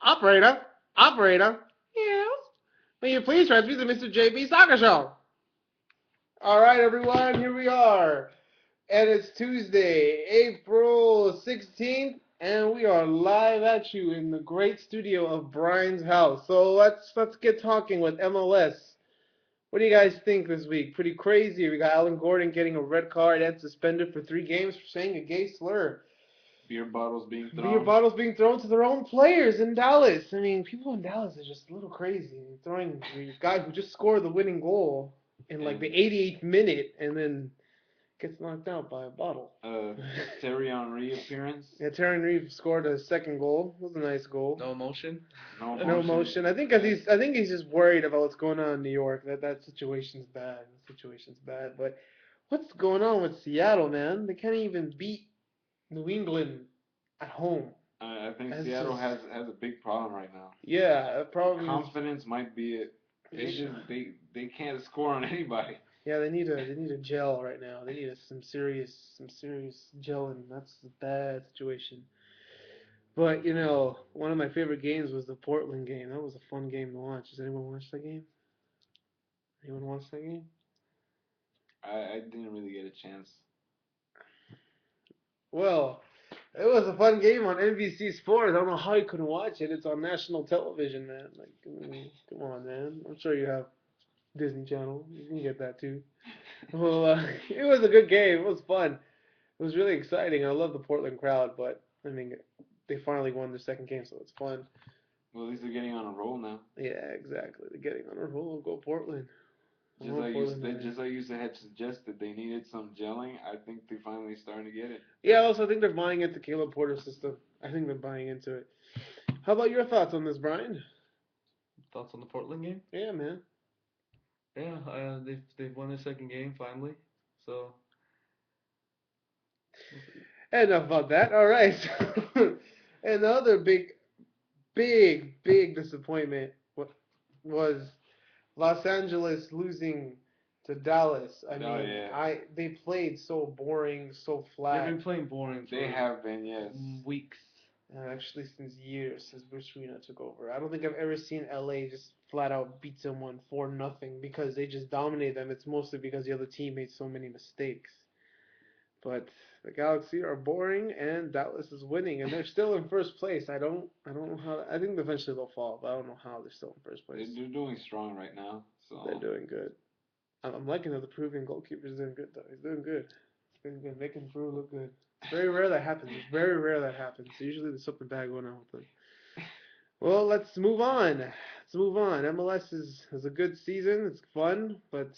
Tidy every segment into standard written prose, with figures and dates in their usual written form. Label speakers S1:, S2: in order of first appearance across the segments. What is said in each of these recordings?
S1: Operator, operator, yes. May you please transmit to Mr. JB Soccer Show. All right, everyone, here we are. And it's Tuesday, April 16th, and we are live at you in the great studio of Brian's house. So let's get talking with MLS. What do you guys think this week? Pretty crazy. We got Alan Gordon getting a red card and suspended for 3 games for saying a gay slur.
S2: Beer bottles being thrown.
S1: Beer bottles being thrown to their own players in Dallas. I mean, people in Dallas are just a little crazy. Throwing the guy who just scored the winning goal in like the 88th minute and then gets knocked out by a bottle.
S2: Terry Henry appearance.
S1: Yeah, Terry Henry scored a second goal. It was a nice goal.
S3: No emotion.
S1: No emotion. I think he's just worried about what's going on in New York. That situation's bad. The situation's bad. But what's going on with Seattle, man? They can't even beat New England at home.
S2: I think Seattle has a big problem right now.
S1: Yeah, probably.
S2: Confidence might be it. They can't score on anybody.
S1: Yeah, they need a gel right now. They need some serious gelling. That's a bad situation. But one of my favorite games was the Portland game. That was a fun game to watch. Does anyone watch that game? Anyone watch that game?
S2: I didn't really get a chance.
S1: Well, it was a fun game on NBC Sports. I don't know how you couldn't watch it. It's on national television, man. Like, I mean, come on, man. I'm sure you have Disney Channel. You can get that too. Well, it was a good game. It was fun. It was really exciting. I love the Portland crowd, but I mean, they finally won their second game, so it's fun.
S2: Well, at least they're getting on a roll now.
S1: Yeah, exactly. They're getting on a roll. Go Portland.
S2: Just like you had suggested, they needed some gelling. I think they're finally starting to get it.
S1: Yeah, also I think they're buying into Caleb Porter's system. I think they're buying into it. How about your thoughts on this, Brian?
S3: Thoughts on the Portland game?
S1: Yeah, man.
S3: Yeah, they've won their second game finally. So
S1: Enough about that. All right. Another big disappointment was Los Angeles losing to Dallas. I mean,
S2: yeah.
S1: They played so boring, so flat.
S3: They've been playing boring.
S2: They have been, yes.
S3: Weeks.
S1: Actually, since years, since Bruce Arena took over. I don't think I've ever seen LA just flat out beat someone for nothing because they just dominate them. It's mostly because the other team made so many mistakes. But the Galaxy are boring, and Dallas is winning, and they're still in first place. I don't know how. I think eventually they'll fall, but I don't know how they're still in first place.
S2: They're doing strong right now. So
S1: they're doing good. I'm liking that the Peruvian goalkeeper's doing good though. He's doing good. He's doing good, making Peru look good. It's very rare that happens. It's very rare that happens. Usually there's something bad going on with them. Well, let's move on. MLS is a good season. It's fun, but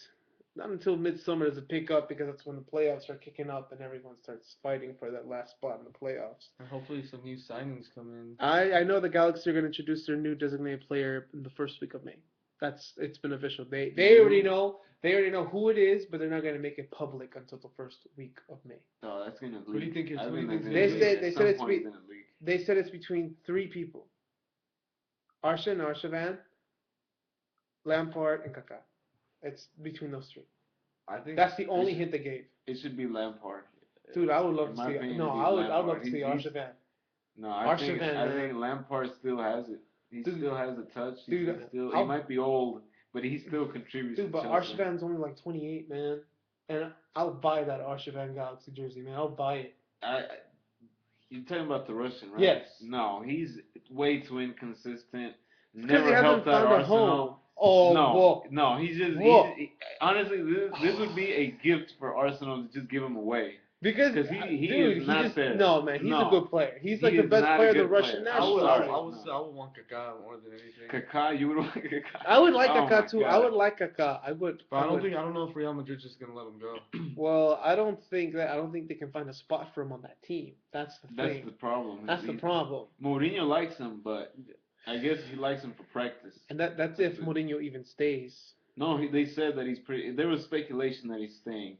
S1: not until midsummer does it pick up because that's when the playoffs are kicking up and everyone starts fighting for that last spot in the playoffs.
S3: And hopefully some new signings come in.
S1: I know the Galaxy are going to introduce their new designated player in the first week of May. It's been official. They already know who it is, but they're not going to make it public until the first week of May.
S2: No, that's going to leak.
S3: What do you think
S1: They said it's between 3 people. Arsene, Arshavain, Lampard, and Kaká. It's between those 3.
S2: I think
S1: that's the only hint they gave.
S2: It should be Lampard.
S1: Dude, I would love to see. No, I would love to see Arshavain.
S2: No, I think Lampard still has it. He still has a touch. He might be old, but he still contributes.
S1: Dude, but Arshavain's only like 28, man, and I'll buy that Arshavain Galaxy jersey, man. I'll buy it.
S2: You're talking about the Russian, right?
S1: Yes.
S2: No, he's way too inconsistent.
S1: Never helped out Arsenal.
S2: No, he's just. Honestly, this would be a gift for Arsenal to just give him away.
S1: Because
S2: he is not there.
S1: No, man, he's a good player. He's like the best player of the Russian national team.
S3: I would want Kaká more than anything.
S2: Kaká, you would want Kaká?
S1: I would like Kaká too. I would like Kaká. I would.
S3: But I don't know if Real Madrid's just gonna let him go.
S1: Well, I don't think they can find a spot for him on that team. That's the thing.
S2: That's the problem.
S1: That's the problem.
S2: Mourinho likes him, but I guess he likes him for practice.
S1: And that's if Mourinho even stays.
S2: No, they said that he's pretty. There was speculation that he's staying.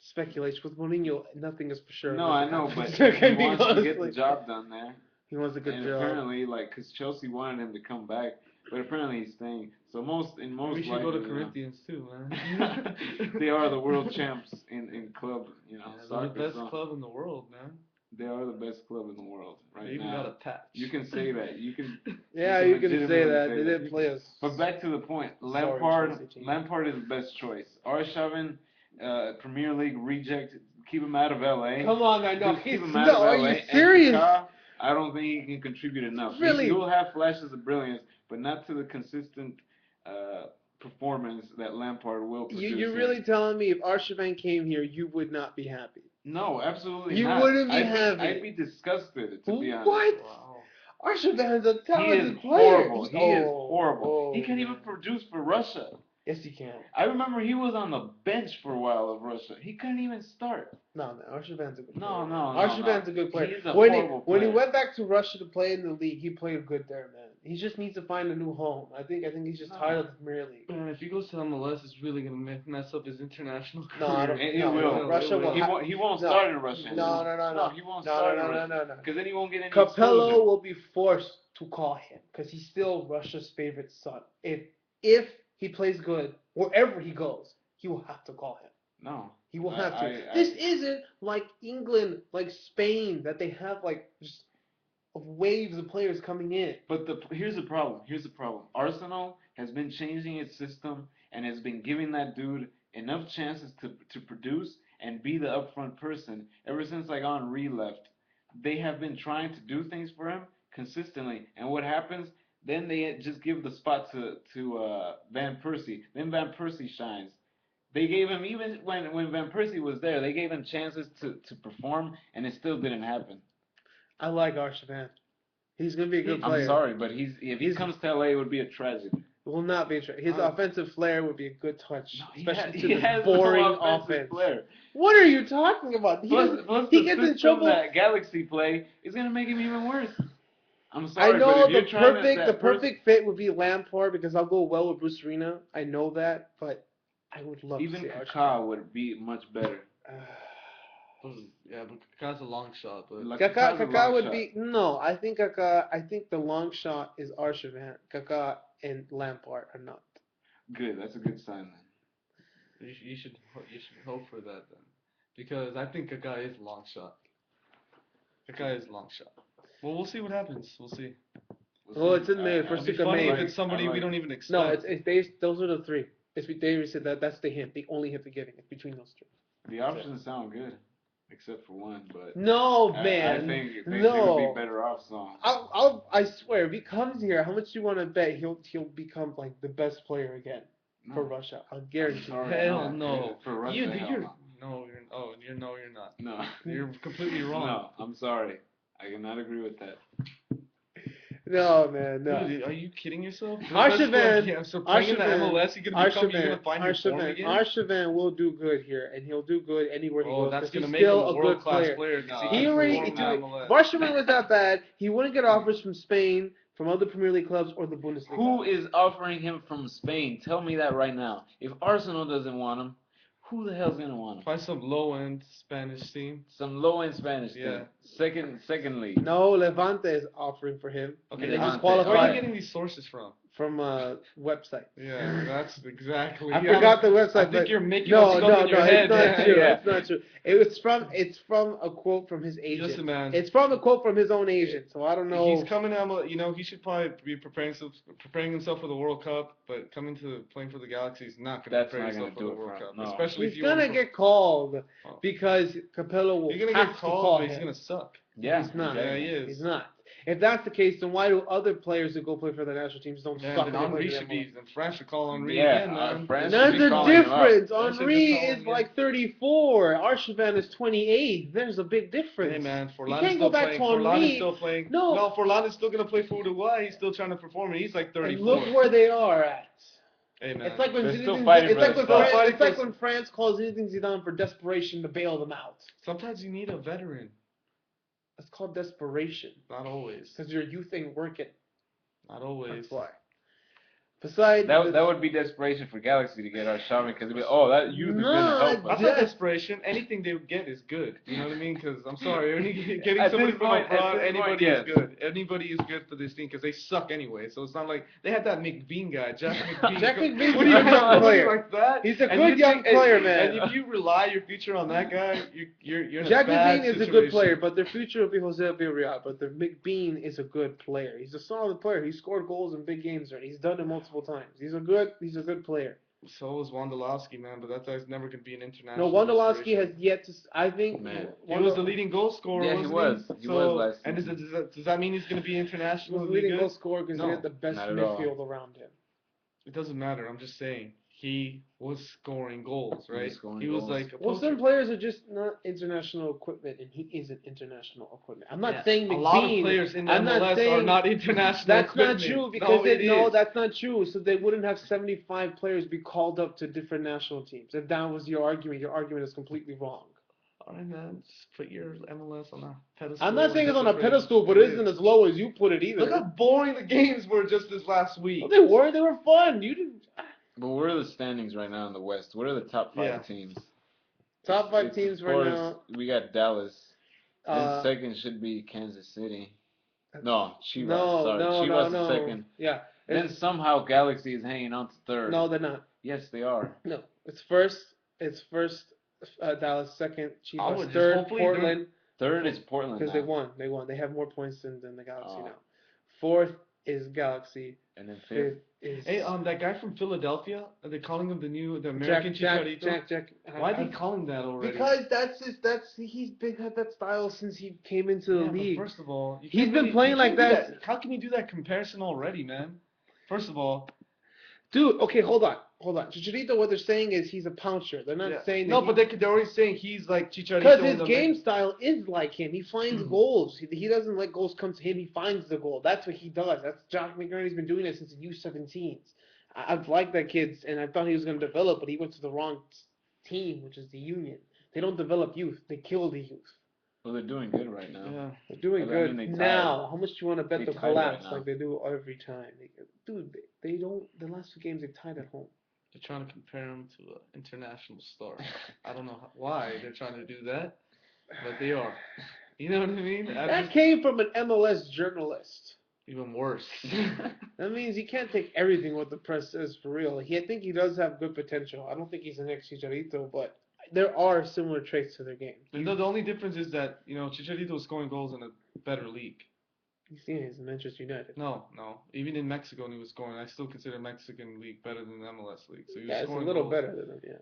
S1: Speculation with Mourinho, nothing is for sure.
S2: No, I know, but he wants to get the job done there.
S1: He wants a good job.
S2: Apparently, because Chelsea wanted him to come back, but apparently he's staying. So
S3: we should go to Corinthians too, man.
S2: They are the world champs in club,
S3: soccer. They're the best club in the world, man.
S2: They are the best club in the world right
S3: They even
S2: now.
S3: got a patch.
S2: You can say that. You can.
S1: Yeah, you can say that. They didn't play us.
S2: But back to the point. Lampard is the best choice. Arshavin, Premier League reject. Keep him out of LA.
S1: Come on, I know.
S2: Just keep him out of LA.
S1: Are you serious?
S2: And Kaká, I don't think he can contribute enough.
S1: Really?
S2: He will have flashes of brilliance, but not to the consistent performance that Lampard will produce.
S1: You're really telling me if Arshavin came here, you would not be happy?
S2: No, absolutely
S1: you
S2: not.
S1: You wouldn't be happy.
S2: I'd be disgusted, to be honest.
S1: What?
S3: Wow.
S1: Arshavin's a talented player.
S2: Horrible. He is horrible. He can't even produce for Russia.
S1: Yes, he can.
S2: I remember he was on the bench for a while of Russia. He couldn't even start.
S1: No, Arshavin's a good player.
S2: No.
S1: Arshavin's a good player.
S2: He's a horrible player.
S1: When he went back to Russia to play in the league, he played good there, man. He just needs to find a new home. I think he's just tired of the Premier League.
S3: Man, if he goes to MLS, it's really gonna mess up his international career.
S1: No, I don't.
S2: It will.
S1: Russia will.
S2: He won't start in Russia.
S1: No.
S2: He won't start in Russia.
S1: No.
S2: Because then he won't get any
S1: Capello
S2: exposure.
S1: will be forced to call him because he's still Russia's favorite son. If he plays good wherever he goes, he will have to call him.
S2: No.
S1: He will have to. This isn't like England, like Spain, that they have like just waves of players coming in.
S2: But here's the problem. Arsenal has been changing its system and has been giving that dude enough chances to produce and be the upfront person ever since like Henry left. They have been trying to do things for him consistently, and what happens? Then they just give the spot to Van Persie. Then Van Persie shines. They gave him, even when Van Persie was there, they gave him chances to perform, and it still didn't happen.
S1: I like Arshavin. He's going to be a good player.
S2: I'm sorry, but if he comes to LA, it would be a tragedy.
S1: It will not be a tragedy. His offensive flair would be a good touch, especially to
S2: he
S1: the boring
S2: no
S1: offense.
S2: Flair.
S1: What are you talking about?
S2: Plus
S1: he gets in trouble.
S2: That Galaxy play is going to make him even worse. I'm sorry,
S1: I know
S2: but if
S1: the perfect fit would be Lampard because I'll go well with Bruce Arena. I know that, but I would love to see
S2: Kaká would be much better.
S3: Yeah, but Kaká's a long shot. But
S1: Kaká would be no. I think the long shot is Arshavin. Kaká and Lampard are not.
S2: Good. That's a good sign then.
S3: You should hope for that then, because I think Kaká is long shot. Kaká is long shot. Well, we'll see what happens. We'll see.
S1: Well, it's in May. First week of May.
S3: If it's somebody we don't even expect.
S1: No, those are the three. They said that's the hint. The only hint they're giving. It's between those three.
S2: The options sound good, except for one. But
S1: no, man.
S2: I think they would be better off.
S1: I swear, if he comes here, how much do you want to bet he'll become like the best player again for Russia? I'll guarantee.
S3: Hell no.
S2: For Russia,
S3: you're not.
S2: No,
S3: you're completely wrong.
S2: No, I'm sorry. I cannot agree with that.
S1: No, man, no.
S3: Dude, are you kidding yourself?
S1: Arshavin,
S3: so playing in the MLS, you're gonna find your form again?
S1: Arshavin will do good here, and he'll do good anywhere he goes.
S3: That's gonna
S1: he's
S3: make him
S1: still
S3: a world-class player.
S1: Arshavin was that bad. He wouldn't get offers from Spain, from other Premier League clubs, or the Bundesliga.
S2: Who is offering him from Spain? Tell me that right now. If Arsenal doesn't want him, who the hell's gonna want him?
S3: Probably some low-end Spanish team.
S2: Some low-end Spanish team. Second league.
S1: No, Levante is offering for him.
S3: Okay,
S1: they just
S3: where
S1: qualified.
S3: are you getting these sources from?
S1: From a website.
S3: Yeah, that's exactly.
S1: I forgot the website.
S3: I think you're making up stuff in your head.
S1: It's not true. It's from a quote from his agent.
S3: Listen, man.
S1: It's from a quote from his own agent. So I don't know.
S3: He's coming out. He should probably be preparing himself for the World Cup. But playing for the Galaxy is not going to prepare himself for the World Cup.
S2: No.
S3: Especially
S1: he's gonna get called because Capello will
S3: You're gonna
S1: have
S3: get
S1: to
S3: called,
S1: call
S3: but
S1: him.
S3: he's gonna suck.
S2: Yeah,
S1: he's not.
S3: Yeah, he is.
S1: He's not. If that's the case, then why do other players who go play for the national teams don't suck?
S3: Then Henry should be. Then France should call Henry
S2: again,
S3: man.
S1: That's the difference. Henry is like 34. Arshavin is 28. There's a big difference.
S3: Hey man,
S1: Forlan's
S3: still playing. No, Forlan's still gonna play for Uruguay. He's still trying to perform. He's like 34.
S1: And look where they are at.
S3: Hey man,
S1: it's like when when France calls Zinedine Zidane for desperation to bail them out.
S3: Sometimes you need a veteran.
S1: That's called desperation.
S3: Not always.
S1: Because your youth ain't working.
S3: Not always.
S1: That's why. Besides,
S2: That would be desperation for Galaxy to get Arshavin because that youth is gonna help
S3: That's
S2: us.
S3: not desperation. Anything they would get is good. You know what I mean? Because I'm sorry, getting
S2: At
S3: somebody
S2: this
S3: from
S2: point-
S3: abroad,
S2: at this point,
S3: anybody
S2: yes.
S3: is good. Anybody is good for this team because they suck anyway. So it's not like they had that McBean guy, Jack McBean.
S1: Jack McBean's
S3: What
S1: a
S3: do you
S1: good
S3: have
S1: young
S3: somebody
S1: player.
S3: like that?
S1: He's a
S3: And
S1: good
S3: you
S1: young
S3: think-
S1: player, man.
S3: And if you rely your future on that guy, you're in
S1: Jack
S3: a bad
S1: McBean is a
S3: situation.
S1: good player, but their future will be Jose Villarreal. But their McBean is a good player. He's a solid player. He scored goals in big games already. He's done it multiple times. He's a good player.
S3: So is Wondolowski, man, but that guy's never gonna be an international.
S1: No, Wondolowski
S3: inspiration.
S1: has yet to. I think
S2: Man.
S3: He was the leading goal scorer.
S2: Yeah, he
S3: wasn't
S2: was. He
S3: So,
S2: was last
S3: and
S2: season.
S3: does that mean he's gonna be
S1: He
S3: international?
S1: was the leading
S3: good?
S1: goal scorer because he
S3: No,
S1: had the best
S2: not at all.
S1: midfield around him.
S3: It doesn't matter. I'm just saying he was scoring goals,
S2: He was
S3: right?
S2: scoring
S3: He was
S2: goals.
S3: like a
S1: Well,
S3: poster.
S1: some players are just not international equipment, and he isn't international equipment. I'm not
S3: Yeah,
S1: saying McBean.
S3: a lot of players in the
S1: I'm not
S3: MLS are
S1: saying
S3: not international.
S1: That's not
S3: equipment.
S1: true because
S3: no, it is.
S1: that's not true. So they wouldn't have 75 players be called up to different national teams. If that was your argument is completely wrong.
S3: All right, man. Just put your MLS on a pedestal.
S1: I'm not saying it's on a
S3: and
S1: pedestal, but it isn't as low as you put it either.
S3: Look how boring the games were just this last week.
S1: No, they weren't. They were fun. You didn't.
S2: But what are the standings right now in the West? What are the top 5
S3: Yeah.
S2: teams?
S1: Top 5
S2: It's,
S1: teams
S2: of
S1: right
S2: course,
S1: now.
S2: We got Dallas.
S1: Uh,
S2: Then second should be Kansas City.
S1: That's-
S2: No, Chivas.
S1: No,
S2: sorry,
S1: no,
S2: Chivas
S1: no,
S2: is
S1: no.
S2: second.
S1: Yeah.
S2: Then
S1: It's-
S2: somehow Galaxy is hanging on to third.
S1: no, they're not.
S2: Yes, they are.
S1: No, it's first. It's first. Dallas, second.
S3: I
S1: Chivas,
S3: would just
S1: third.
S3: hopefully
S1: Portland.
S2: Third is Portland
S1: Because
S2: now.
S1: they won. They have more points than the Galaxy
S2: Oh.
S1: now. Fourth is Galaxy.
S2: And then fifth.
S1: Fifth is
S3: Hey, that guy from Philadelphia, are they calling him the American Chicharito?
S1: Jack.
S3: Why are they calling that already?
S1: Because he's been had that style since he came into the
S3: Yeah, but
S1: league.
S3: first of all, you
S1: He's
S3: can't
S1: been
S3: really-
S1: playing
S3: you
S1: like
S3: can't do
S1: that.
S3: How can you do that comparison already, man? First of all,
S1: Dude, okay, hold on. Chicharito, what they're saying is he's a pouncer. They're not
S3: yeah.
S1: saying that
S3: no, but they're already saying he's like Chicharito.
S1: because
S3: in
S1: his
S3: the
S1: game style is like him. He finds goals. He doesn't let goals come to him. He finds the goal. That's what he does. That's Josh McGurney's been doing it since the U17s. I've liked that kid, and I thought he was going to develop, but he went to the wrong team, which is the Union. They don't develop youth. They kill the youth.
S2: Well, they're doing good right now.
S3: Yeah.
S1: They're doing
S2: I
S1: good
S2: mean, they tied.
S1: now. How much do you want to bet
S2: They
S1: they'll
S2: tied
S1: collapse
S2: right now.
S1: like they do every time? They don't. The last 2 games they tied at home.
S3: They're trying to compare him to an international star. I don't know why they're trying to do that, but they are. You know what I mean?
S1: That came from an MLS journalist.
S3: Even worse.
S1: That means you can't take everything what the press says for real. I think he does have good potential. I don't think he's the next Chicharito, but there are similar traits to their game.
S3: The only difference is that Chicharito is scoring goals in a better league.
S1: You've seen his in Manchester United.
S3: No. Even in Mexico, when he was scoring, I still consider Mexican league better than the MLS league. So he was
S1: Yeah, it's a
S3: scoring
S1: little
S3: goals.
S1: better than him. Yeah.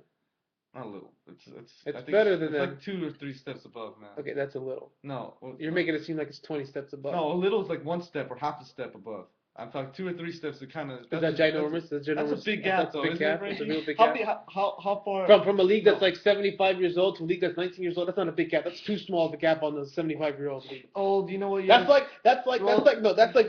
S3: Not a little. It's I think
S1: better than
S3: it's
S1: them.
S3: like 2 or 3 steps above, man.
S1: Okay, that's a little.
S3: No.
S1: You're making it seem like it's 20 steps above.
S3: No, a little is like 1 step or half a step above. I'm talking 2 or 3 steps. It kind of.
S1: Is that ginormous? That's
S3: That's a big gap, though.
S1: Big
S3: Isn't
S1: gap.
S3: it,
S1: It's a
S3: Frankie?
S1: real big
S3: How
S1: gap.
S3: big- How far?
S1: From a league that's like 75 years old to a league that's 19 years old, that's not a big gap. That's too small of a gap on the 75-year-old league.
S3: Oh, do you know what?
S1: That's like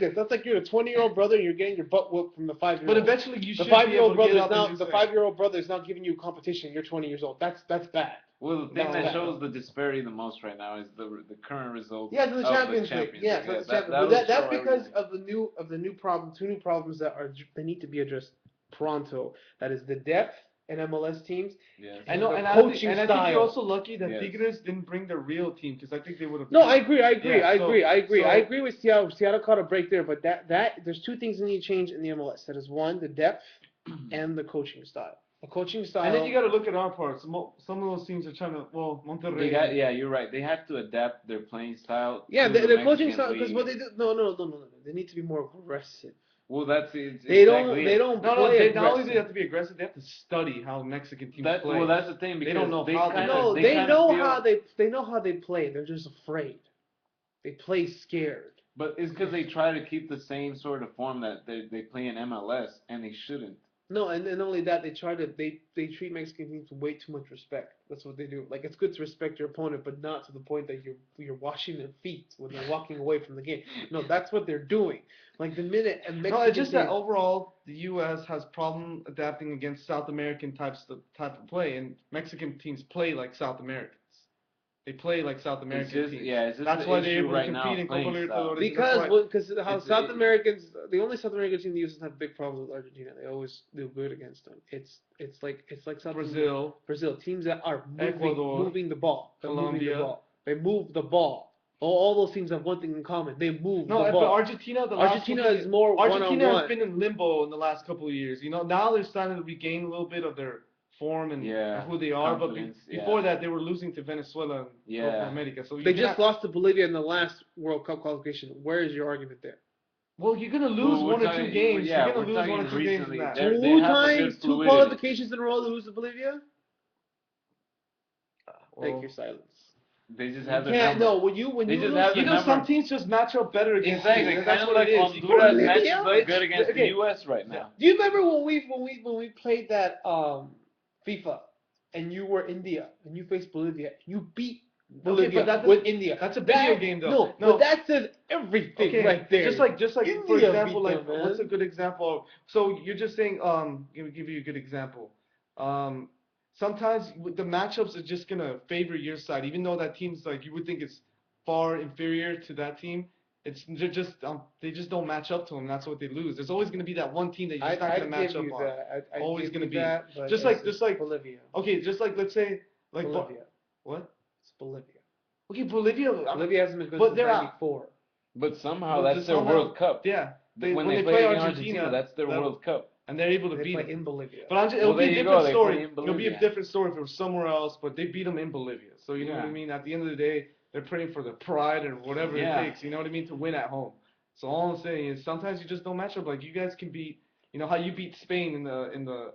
S1: this. That's like you're a 20-year-old brother and you're getting your butt whooped from the 5-year-old.
S3: But eventually you
S1: the
S3: should be able
S1: 5-year-old
S3: to
S1: brother
S3: get
S1: is
S3: up
S1: now
S3: and do
S1: the
S3: something.
S1: 5-year-old brother is now giving you competition. You're 20 years old. That's bad.
S2: Well, the thing
S1: No,
S2: that
S1: that-
S2: shows the disparity the most right now is the current results.
S1: Yeah, it's in the
S2: of
S1: Champions
S2: the
S1: League.
S2: Champions
S1: Yeah,
S2: League.
S1: that's the
S2: that-
S1: Champions
S2: that'll
S1: League. That's
S2: show
S1: because
S2: everything.
S1: of the new problem. 2 new problems they need to be addressed pronto. That is the depth in MLS teams.
S2: Yes.
S3: I know,
S1: The
S3: and
S1: coaching
S3: I think
S1: style.
S3: you're also lucky that
S2: Yes.
S3: Tigres didn't bring their real team because I think they would have.
S1: No, I agree.
S3: Yeah,
S1: I
S3: so-
S1: agree with Seattle. Seattle caught a break there, but that there's 2 things that need to change in the MLS. That is one, the depth, and the coaching style. The coaching style.
S3: And then you got to look at our parts. Some of those teams are trying to. Well, Monterrey.
S2: Yeah, you're right. They have to adapt their playing style.
S1: Yeah,
S2: to
S1: the
S2: the
S1: coaching
S2: Mexican
S1: style because
S2: league.
S1: what they do. No. They need to be more aggressive.
S2: Well, that's it.
S1: They
S2: exactly
S1: don't. They
S2: it.
S1: don't
S3: No,
S1: play
S3: not only do
S1: aggressive.
S3: they have to be aggressive, they have to study how Mexican teams play.
S2: Well, that's the thing because
S3: They don't know how to
S2: kinda,
S1: No,
S2: they
S1: they
S2: kinda
S1: know
S2: feel,
S1: how they know how they play. They're just afraid. They play scared.
S2: But it's because they try to keep the same sort of form that they play in MLS, and they shouldn't.
S1: No, and not only that, they treat Mexican teams with way too much respect. That's what they do. Like it's good to respect your opponent, but not to the point that you're washing their feet when they're walking away from the game. No, that's what they're doing. Like the minute a Mexican
S3: No, it's just that
S1: team-
S3: overall the U.S. has problem adapting against South American type of play, and Mexican teams play like South Americans. They play like South American teams.
S2: It's just
S3: That's
S2: the
S3: why they're
S2: issue
S3: able
S2: right
S3: to
S2: now
S3: compete in Copa
S2: playing style.
S3: Libertadores.
S1: Because how
S2: It's
S1: South
S2: a-
S1: Americans, the only South American team that used to have big problems with Argentina. They always do good against them. It's like South Brazil teams that are
S3: Ecuador,
S1: moving the ball. They're moving the
S3: Colombia.
S1: ball. They move the ball. All those teams have one thing in common. They move
S3: No,
S1: the
S3: but
S1: ball.
S3: Argentina
S1: Is more
S3: Argentina
S1: one-on-one.
S3: has been in limbo in the last couple of years. Now they're starting to regain a little bit of their form and who they are.
S2: Confidence,
S3: But before that, they were losing to Venezuela and Copa America. So
S1: They just lost to Bolivia in the last World Cup qualification. Where is your argument there?
S3: Well, you're gonna lose one or two games.
S2: Yeah,
S3: you're gonna
S2: we're
S3: lose
S2: talking
S3: one or two games in
S2: recently.
S3: that.
S2: They have a good
S1: Two
S2: fluidity.
S1: qualifications in a row to lose to Bolivia? Take your silence.
S2: They just have
S1: You
S2: their
S1: can't.
S2: number.
S1: No, when you
S2: They
S1: lose,
S2: just have their number.
S3: Some teams just match up better against
S2: Exactly.
S3: you.
S2: Kind
S3: That's
S2: of
S3: what
S2: like
S3: it is.
S2: Honduras
S1: Bolivia?
S2: matches up good against the U.S. right now.
S1: Do you remember when we played that FIFA and you were India and you faced Bolivia? You beat Bolivia with India.
S3: That's a video game, though.
S1: No, but that says everything right there.
S3: Just like
S1: India
S3: for example,
S1: beat
S3: like
S1: them,
S3: what's a
S1: man.
S3: good example? So you're just saying, give you a good example. Sometimes the matchups are just gonna favor your side, even though that team's like you would think it's far inferior to that team. They just don't match up to them. That's what they lose. There's always gonna be that one team that you're just not gonna match up on. Always gonna be. Just like
S1: Bolivia.
S3: Okay, just like let's say like
S1: Bolivia.
S3: What?
S1: It's Bolivia.
S3: Okay, Bolivia.
S1: Bolivia hasn't been good
S3: But
S1: since
S3: they're
S1: '94.
S2: But somehow that's their World Cup.
S3: Yeah.
S2: When they play Argentina, that's their World Cup.
S3: And they're able to
S1: They
S3: beat
S1: play
S3: them.
S1: in Bolivia.
S3: But it'll be a different story. It'll be a
S2: Bolivia.
S3: different story if it was somewhere else, but they beat them in Bolivia. So you know what I mean? At the end of the day, they're praying for the pride or whatever it takes, you know what I mean, to win at home. So all I'm saying is sometimes you just don't match up. Like you guys can beat, you know how you beat Spain in the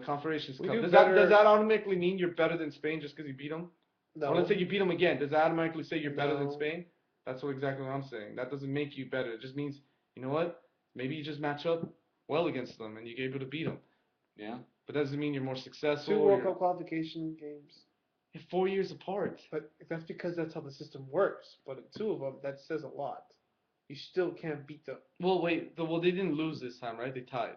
S3: Confederations Cup. Does that automatically mean you're better than Spain just because you beat them?
S1: No.
S3: Or let's say you beat them again. Does that automatically say you're better than Spain? That's exactly what I'm saying. That doesn't make you better. It just means, you know what? Maybe you just match up well against them and you're able to beat them.
S2: Yeah.
S3: But that doesn't mean you're more successful.
S1: 2 World Cup qualification games.
S3: 4 years apart.
S1: But that's because that's how the system works. But in 2 of them, that says a lot. You still can't beat them.
S3: Well, wait. Well, they didn't lose this time, right? They tied.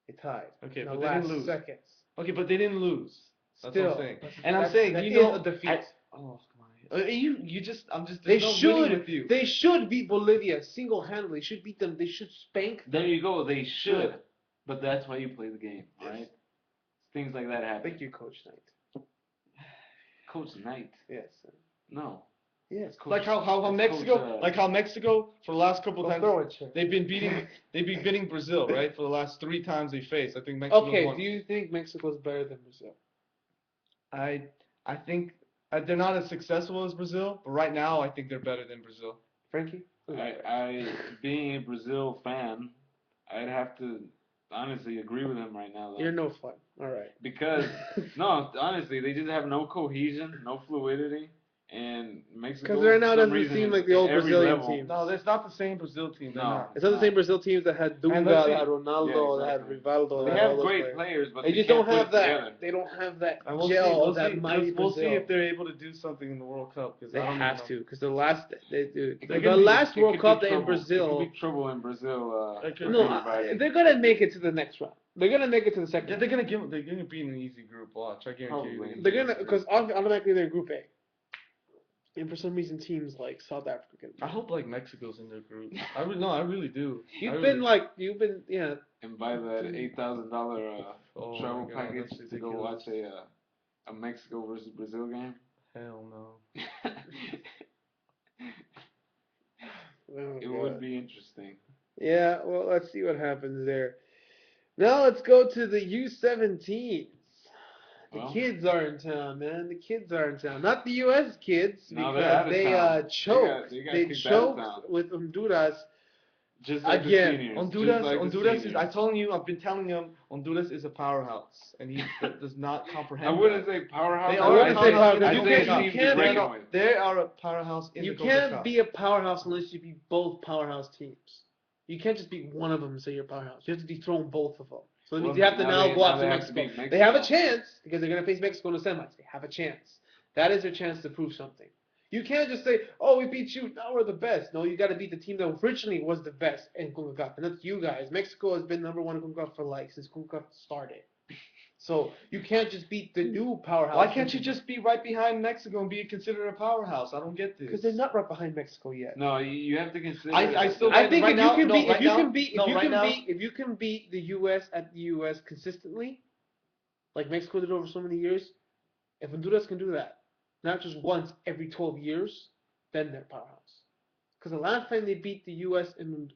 S1: They tied.
S3: Okay,
S1: but
S3: they didn't lose.
S1: Seconds.
S3: Okay, but they didn't lose. That's
S1: Still,
S3: what I'm saying. And I'm saying,
S1: that
S3: you know,
S1: is a defeat.
S3: oh my! I'm just.
S1: They
S3: there's no winning with you.
S1: They should beat Bolivia single-handedly. They should beat them. They should spank.
S2: There you go. They should. But that's why you play the game, right? Things like that happen.
S1: Thank you, Coach Knight.
S2: Coach Knight.
S1: Yes.
S2: No.
S1: Yes.
S2: Coach,
S3: Like how Mexico for the last couple of times they've been beating Brazil, right? For the last 3 times they faced. I think Mexico won.
S1: Do you think Mexico's better than Brazil?
S3: I think they're not as successful as Brazil, but right now I think they're better than Brazil.
S1: Frankie?
S2: I being a Brazil fan, I'd have to honestly agree with him right now, though.
S1: You're no fun. All right.
S2: Because no, honestly, they just have no cohesion, no fluidity, and Mexico.
S1: Because right now doesn't seem like the old Brazilian team.
S3: No, that's not the same Brazil team.
S2: No,
S1: it's not the same Brazil teams that had Dunga, that had Ronaldo, that had Rivaldo.
S2: They have great players, but
S1: they just don't have that. They don't have that gel, that mighty Brazil.
S3: We'll see if they're able to do something in the World Cup.
S1: They have to, because the last World Cup in Brazil.
S2: It could be trouble in Brazil.
S1: They're gonna make it to the next round. They're gonna make it to the second.
S3: Yeah, they're gonna be in an easy group. Watch, I guarantee you.
S1: They're gonna, because automatically they're Group A. And for some reason, teams like South Africa.
S3: I hope like Mexico's in their group. I really do.
S1: You've been, yeah.
S2: And buy that $8,000 travel package to go watch a Mexico versus Brazil game.
S3: Hell no.
S2: It would be interesting.
S1: Yeah, well, let's see what happens there. Now let's go to the U17s. The kids are in town, man. The kids are in town. Not the U.S. kids, because they choked. They choked with Honduras.
S2: Just like
S1: again.
S3: Honduras is. I've been telling him, Honduras is a powerhouse, and he does not comprehend.
S2: I wouldn't say powerhouse.
S1: They are a
S3: powerhouse. They are a powerhouse.
S1: You can't be a powerhouse unless you beat both powerhouse teams. You can't just beat one of them and say you're a powerhouse. You have to dethrone both of them. So that means you have to now go out to Mexico. They have a chance because they're going to face Mexico in the semis. They have a chance. That is their chance to prove something. You can't just say, oh, we beat you, now we're the best. No, you got to beat the team that originally was the best in CONCACAF. And that's you guys. Mexico has been #1 in CONCACAF for since CONCACAF started. So you can't just beat the new powerhouse.
S3: Why can't you just be right behind Mexico and be considered a powerhouse? I don't get this.
S1: Because they're not right behind Mexico yet.
S2: No, you have to consider.
S3: I still-
S1: I think
S3: right
S1: if
S3: now-
S1: you can
S3: no,
S1: beat,
S3: right
S1: if you
S3: now-
S1: can beat,
S3: no, right now-
S1: if you can beat the U.S. at the U.S. consistently, like Mexico did over so many years, if Honduras can do that, not just once every 12 years, then they're powerhouse. Because the last time they beat the U.S. in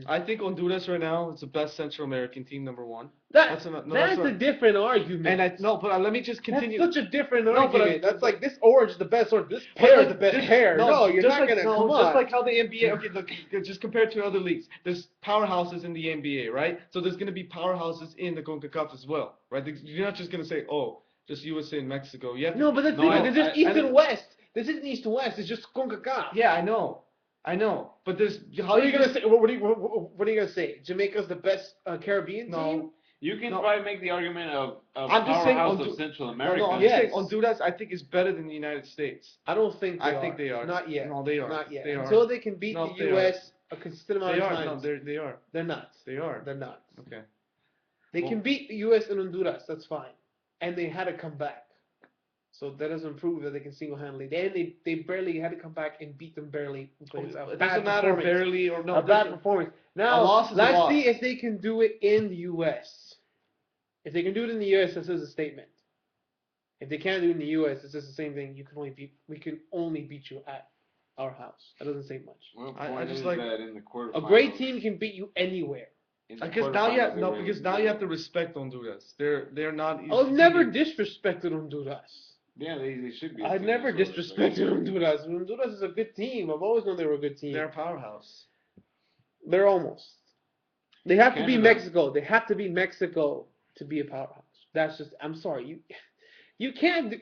S3: I think Honduras right now is the best Central American team, number one.
S1: that's
S3: that's
S1: a different argument.
S3: And but let me just continue.
S1: That's such a different
S3: No, but
S1: argument.
S3: I-
S1: That's like this orange is the best orange. This pear is the best pear. No, you're
S3: just
S1: not
S3: like,
S1: gonna
S3: no,
S1: come
S3: just
S1: on.
S3: like how the NBA. Okay, look, just compared to other leagues, there's powerhouses in the NBA, right? So there's gonna be powerhouses in the CONCACAF as well, right? You're not just gonna say, oh, just USA and Mexico. You have to,
S1: No, but the
S2: No,
S1: thing is, there's East
S3: I-
S1: and West. This isn't East and West. It's just CONCACAF.
S3: yeah, I know, but there's how
S1: What are you
S3: just-
S1: gonna say? What are you gonna say? Jamaica's the best Caribbean
S3: No.
S1: team?
S2: You can
S3: No.
S2: probably make the argument of
S3: I'm just saying
S2: powerhouse of
S3: Hondu-
S2: Central
S3: No,
S2: America.
S3: no, I'm
S1: Yes.
S3: just saying Honduras. I think is better than the United States.
S1: I don't think they
S3: I
S1: are.
S3: think they are.
S1: Not yet.
S3: No, they are.
S1: Not yet.
S3: They are.
S1: Until they can beat
S3: No,
S1: the
S3: they are.
S1: U.S. a consistent amount
S3: They
S1: of
S3: are. No,
S1: times.
S3: they are.
S1: They're not.
S3: They are.
S1: They're not.
S3: Okay.
S1: They
S3: Well-
S1: can beat the U.S. and Honduras. That's fine. And they had to come back. So that doesn't prove that they can single-handedly. They barely had to come back and beat them barely.
S3: It
S1: A
S3: doesn't
S1: bad
S3: matter
S1: performance.
S3: barely or no.
S1: A bad
S3: doesn't-
S1: performance. Now,
S3: loss is a
S1: let's
S3: loss.
S1: see if they can do it in the U.S. If they can do it in the U.S., this is a statement. If they can't do it in the U.S., it's just the same thing. We can only beat you at our house. That doesn't say much.
S2: Well,
S3: I
S2: point
S3: just
S2: is
S3: like-
S2: that in the quarterfinals.
S1: A great team can beat you anywhere.
S2: in the
S3: I guess now you have
S2: quarterfinals, they
S3: no
S2: were
S3: because
S2: able
S3: now
S2: to
S3: you
S2: do
S3: have to
S2: it.
S3: respect Honduras. They're not.
S1: I've never disrespected Honduras.
S2: Yeah, they should be. a
S1: I've
S2: team
S1: never
S2: that's well respected.
S1: disrespected Honduras. Honduras is a good team. I've always known they were a good team.
S3: They're a powerhouse.
S1: They're almost. They have to be
S2: Canada.
S1: Mexico. They have to be Mexico to be a powerhouse. That's just. I'm sorry. You can't.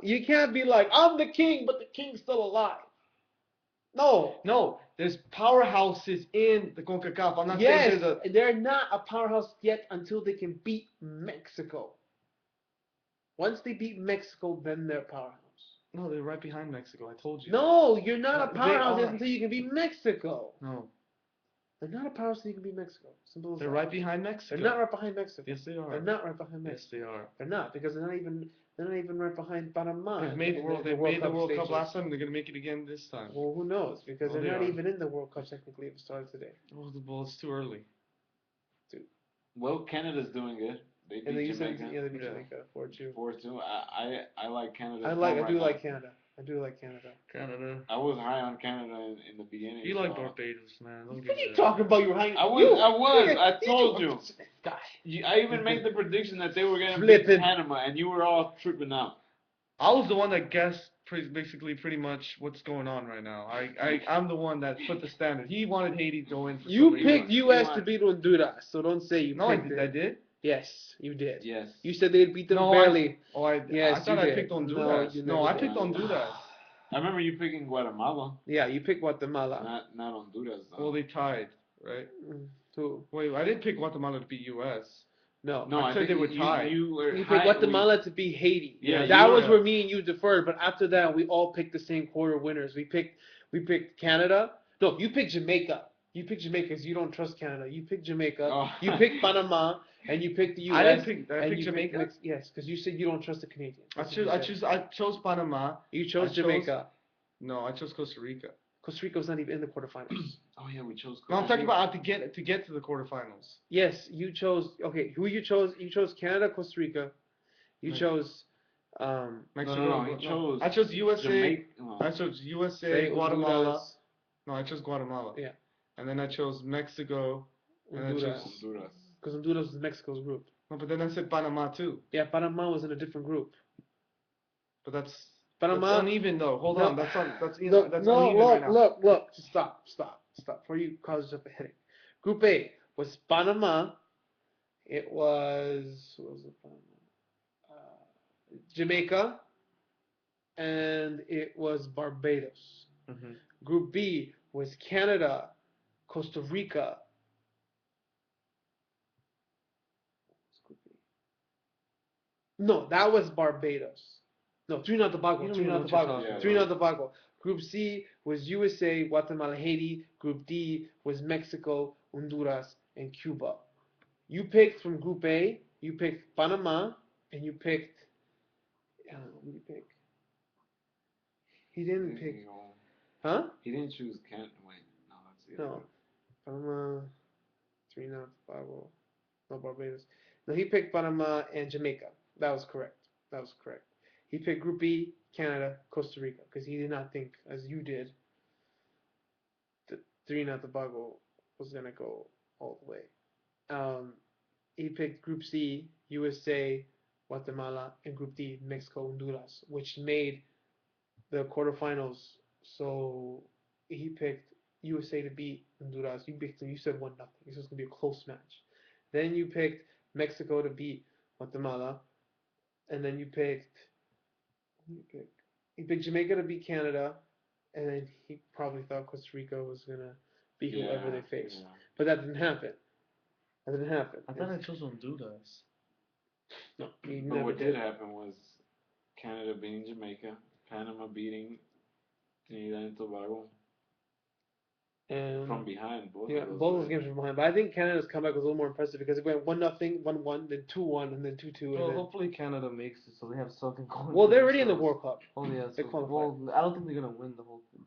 S1: You can't be like I'm the king, but the king's still alive. No.
S3: No, there's powerhouses in the CONCACAF. I'm not
S1: Yes,
S3: saying there's a.
S1: they're not a powerhouse yet until they can beat Mexico. Once they beat Mexico, then they're a powerhouse.
S3: No, they're right behind Mexico. I told you.
S1: No, you're not a
S3: They
S1: powerhouse yet
S3: are.
S1: until you can beat Mexico.
S3: No,
S1: They're not a powerhouse until you can beat Mexico. Simple as
S3: they're
S1: that.
S3: right behind Mexico.
S1: They're not right behind Mexico.
S3: Yes, they are.
S1: They're not right behind
S3: Yes,
S1: Mexico.
S3: they are.
S1: They're not because they're not even right behind Panama.
S3: They've made the
S1: in
S3: World. They made the World Cup
S1: stages.
S3: last time. They're gonna make it again this time.
S1: Well, who knows? Because
S3: Well,
S1: they're
S3: they
S1: not
S3: are.
S1: even in the World Cup technically if it started today.
S3: Well, it's too early.
S2: Well, Canada's doing good. They
S1: And they
S2: beat
S1: used to,
S2: Jamaica
S1: yeah, they beat
S3: Yeah.
S1: Jamaica 4-2.
S2: 4-2. I like Canada.
S1: I do like Canada. I do like Canada.
S3: Canada.
S2: I was high on Canada in the beginning.
S3: You like
S2: so-
S3: Barbados, man. Don't
S1: What
S3: get
S1: are you
S3: that.
S1: talking about? You were hanging.
S2: I was. I told you.
S1: This guy.
S2: I even made the prediction that they were gonna beat
S1: Flippin'.
S2: Panama, and you were all tripping out.
S3: I was the one that guessed basically pretty much what's going on right now. I'm the one that put the standard. He wanted Haiti to go in. For
S1: You
S3: some reason.
S1: picked U.S.
S2: won.
S1: to beat Honduras, so don't say you
S3: No, I
S1: picked
S3: did.
S1: it.
S3: I did.
S1: Yes, you did.
S2: Yes.
S1: You said they'd beat them
S3: No,
S1: barely.
S3: I
S1: Yes,
S3: thought
S1: you
S3: I
S1: did.
S3: picked
S1: No,
S3: Honduras.
S1: you
S3: No,
S1: never
S3: I
S1: did.
S3: picked Honduras.
S2: I remember you picking Guatemala,
S1: Yeah, you picked Guatemala.
S2: not Honduras. Though.
S3: Well, they tied, right?
S1: Who?
S3: Wait, I didn't pick Guatemala to beat U.S.
S1: No.
S2: no,
S3: I
S2: I
S3: said
S2: think
S3: they were
S2: you,
S3: tied.
S2: You were
S1: You
S2: high-
S1: picked Guatemala to beat Haiti.
S2: Yeah,
S1: that
S2: you
S1: was
S3: were.
S1: where me and you deferred. But after that, we all picked the same quarter winners. We picked Canada. No, you picked Jamaica. You picked Jamaica because you don't trust Canada. You picked Jamaica.
S2: Oh.
S1: You picked Panama, and you picked the U.S.
S3: I didn't pick. I
S1: and
S3: picked
S1: you
S3: Jamaica.
S1: picked yes, because you said you don't trust the Canadians.
S3: I
S1: That's what you said.
S3: I chose Panama.
S1: You chose
S3: I chose-
S1: Jamaica.
S3: No, I chose Costa Rica.
S1: Costa Rica was not even in the quarterfinals.
S2: Oh yeah, we chose.
S3: No, I'm
S2: Costa
S3: talking
S2: Rica.
S3: about to get to the quarterfinals.
S1: Yes, you chose. Okay, who you chose? You chose Canada, Costa Rica. You
S3: Right.
S1: chose
S3: Mexico.
S2: No, he chose.
S3: I chose USA.
S2: Jamaica. Oh.
S3: I chose USA,
S1: say
S3: Guatemala.
S1: Honduras,
S3: No, I chose Guatemala.
S1: Yeah.
S3: And then I chose Mexico. And I
S1: Honduras.
S3: chose-
S2: Honduras.
S1: Because Honduras was Mexico's group.
S3: No, but then I said Panama too.
S1: Yeah, Panama was in a different group.
S3: But that's
S1: Panama.
S3: uneven though. Hold
S1: No.
S3: on, that's
S1: Look,
S3: that's
S1: no,
S3: uneven right now.
S1: look. Just stop. Before you cause yourself a headache. Group A was Panama. It was who was it? Jamaica, and it was Barbados.
S3: Mhm.
S1: Group B was Canada, Costa Rica. No, that was Barbados. No, Trinidad and Tobago.
S3: You don't
S1: Trinidad
S3: even
S1: and
S3: know what you're
S1: Tobago.
S3: talking
S2: about.
S1: Trinidad and Tobago. Group C was USA, Guatemala, Haiti. Group D was Mexico, Honduras, and Cuba. You picked from Group A You picked Panama, and you picked. Who did you pick? He didn't pick. Huh?
S2: He didn't choose Kent. Wait, no, that's the other
S1: No.
S2: one.
S1: Panama, Trinidad, Tobago, no Barbados. No, he picked Panama and Jamaica. That was correct. That was correct. He picked Group B, Canada, Costa Rica, because he did not think, as you did, that Trinidad Tobago was gonna go all the way. Um, he picked Group C, USA, Guatemala, and Group D, Mexico, Honduras, which made the quarterfinals. So he picked USA to beat Honduras. You said 1-0. This was gonna be a close match. Then you picked Mexico to beat Guatemala, and then you picked Jamaica to beat Canada, and then he probably thought Costa Rica was gonna beat whoever they faced, but that didn't happen. That didn't happen.
S3: I thought I chose Honduras.
S1: No, he
S2: But
S1: never
S2: what
S1: did.
S2: did happen was Canada beating Jamaica, Panama beating Trinidad and Tobago
S1: And
S2: from behind. Both
S1: yeah,
S2: of those.
S1: both those games were behind, but I think Canada's comeback was a little more impressive because it went 1-0, 1-1, then 2-1, and then 2-2.
S3: Well,
S1: And then,
S3: hopefully Canada makes it, so they have something going.
S1: well,
S3: for
S1: they're already in the
S3: themselves.
S1: World Cup.
S3: Oh yeah,
S1: They
S3: so,
S1: qualified.
S3: well, I don't think they're gonna win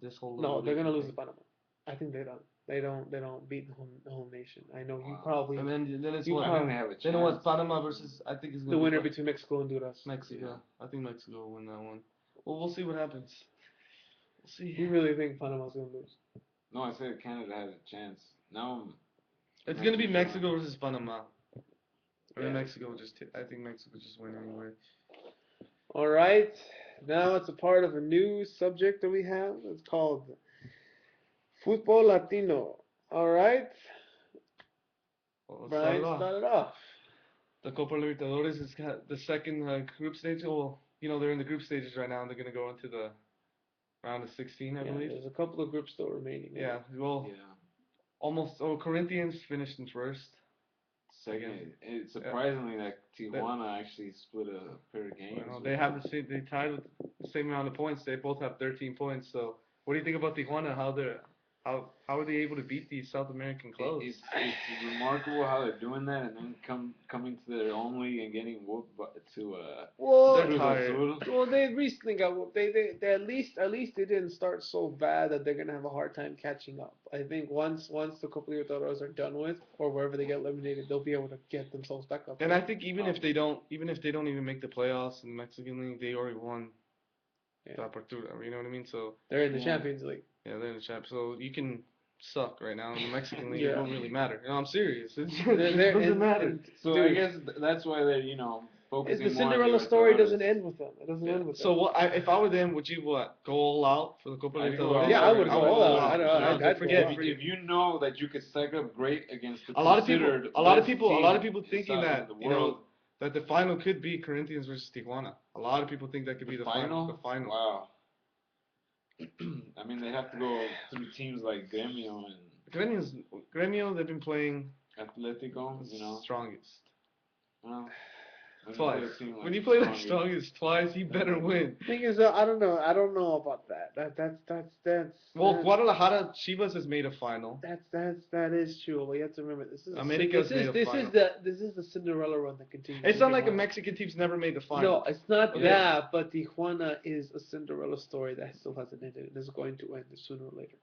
S3: this whole.
S1: No, they're gonna lose to
S3: thing.
S1: Panama. I think they don't. They don't beat the whole nation. I know you
S2: Wow.
S1: probably
S3: And then it's
S1: You
S3: what?
S2: I think they have a chance.
S3: Then it was Panama versus. I think it's gonna
S1: the
S3: be
S1: winner between Mexico and Honduras.
S3: Mexico. I think Mexico will win that one. Well, we'll see what happens. We'll see.
S1: You really think Panama's gonna lose?
S2: No, I said Canada has a chance. Now
S3: It's gonna be Mexico versus Panama. Or
S1: Yeah.
S3: Mexico I think Mexico just win anyway.
S1: All right. Now it's a part of a new subject that we have. It's called Football Latino. All right.
S3: Well, let's
S1: Brian,
S3: start
S1: start
S3: it
S1: it off.
S3: The Copa Libertadores is the second group stage. Well, they're in the group stages right now, and they're gonna go into the round of 16, I
S1: Yeah,
S3: believe.
S1: there's a couple of groups still remaining.
S3: Yeah. Well,
S2: yeah.
S3: almost. Oh, Corinthians finished in first.
S2: Second, it's surprisingly that Tijuana actually split a pair of games.
S3: Well, they have the same. They tied with the same amount of points. They both have 13 points. So, what do you think about Tijuana? How are they able to beat these South American clubs?
S2: It's remarkable how they're doing that and then coming to their own league and getting whooped to
S1: Well,
S2: Cruz Azul.
S1: well, they recently got whooped. They at least they didn't start so bad that they're gonna have a hard time catching up. I think once the Copa Libertadores are done with, or wherever they get eliminated, they'll be able to get themselves back up.
S3: And I think even if they don't even make the playoffs in the Mexican League, they already won the Apertura. You know what I mean? So
S1: they're in the Champions League.
S3: Yeah, they're in the champ. So you can suck right now in the Mexican League.
S1: Yeah.
S3: It don't really matter. I'm serious. It
S1: They're-
S3: doesn't matter.
S1: and,
S2: So
S1: dude,
S2: I guess that's why they're focusing
S1: the
S2: more on
S1: Cinderella story
S2: Libertadores.
S1: doesn't end with them. It doesn't end with them.
S3: If I were them, would you go all out for the Copa
S2: I'd go
S3: Libertadores?
S2: all
S1: Yeah, I would go all out.
S3: I'd
S1: I'd
S3: forget.
S1: go all out.
S2: If you know that you could stack up great against the
S3: A lot of
S2: best
S3: people
S2: team
S3: thinking
S2: in
S3: that
S2: the world.
S3: that the final could be Corinthians versus Tijuana. A lot of people think that could be the final. The final.
S2: Wow. I mean, they have to go through teams like Gremio and
S3: Gremio, they've been playing
S2: Atletico,
S3: strongest.
S2: Well,
S3: Twice. When you play the strongest twice, you better win.
S1: Thing is, I don't know. I don't know about that.
S3: Well, Guadalajara, Chivas has made a final.
S1: That is true. But you have to remember, this is the Cinderella run that continues.
S3: It's not like a Mexican team's never made the final.
S1: No, it's not that. But Tijuana is a Cinderella story that still hasn't ended. It is going to end sooner or later.